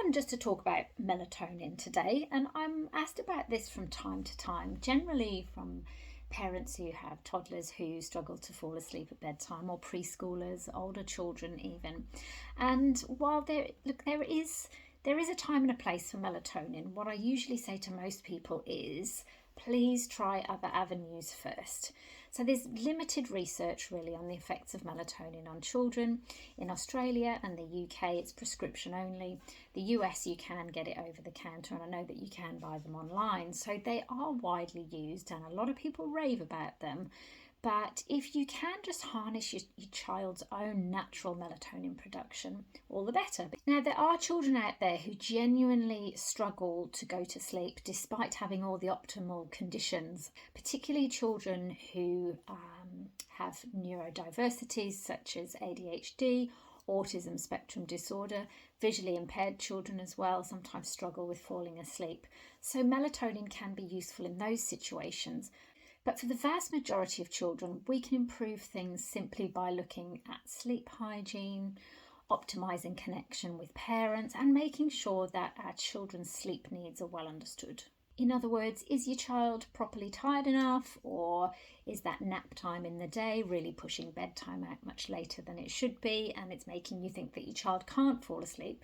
wanted just to talk about melatonin today, and I'm asked about this from time to time, generally from parents who have toddlers who struggle to fall asleep at bedtime, or preschoolers, older children even. And while there is a time and a place for melatonin, what I usually say to most people is please try other avenues first. So there's limited research really on the effects of melatonin on children. In Australia and the UK it's prescription only. The US you can get it over the counter, and I know that you can buy them online. So they are widely used and a lot of people rave about them. But if you can just harness your child's own natural melatonin production, all the better. Now, there are children out there who genuinely struggle to go to sleep despite having all the optimal conditions, particularly children who have neurodiversities such as ADHD, autism spectrum disorder, visually impaired children as well sometimes struggle with falling asleep. So melatonin can be useful in those situations. But for the vast majority of children, we can improve things simply by looking at sleep hygiene, optimising connection with parents, and making sure that our children's sleep needs are well understood. In other words, is your child properly tired enough, or is that nap time in the day really pushing bedtime out much later than it should be, and it's making you think that your child can't fall asleep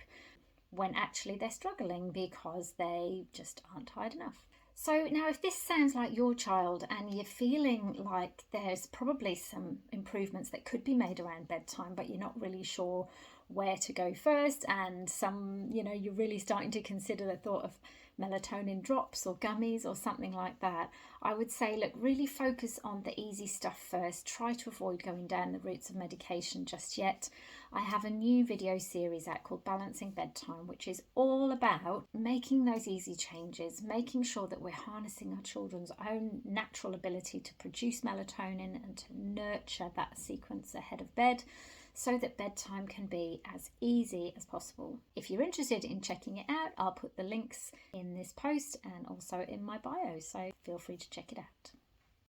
when actually they're struggling because they just aren't tired enough? So now if this sounds like your child and you're feeling like there's probably some improvements that could be made around bedtime, but you're not really sure where to go first, and you're really starting to consider the thought of melatonin drops or gummies or something like that, I would say, look, really focus on the easy stuff first. Try to avoid going down the routes of medication just yet. I have a new video series out called Balancing Bedtime, which is all about making those easy changes, making sure that we're harnessing our children's own natural ability to produce melatonin and to nurture that sequence ahead of bed, so that bedtime can be as easy as possible. If you're interested in checking it out, I'll put the links in this post and also in my bio, so feel free to check it out.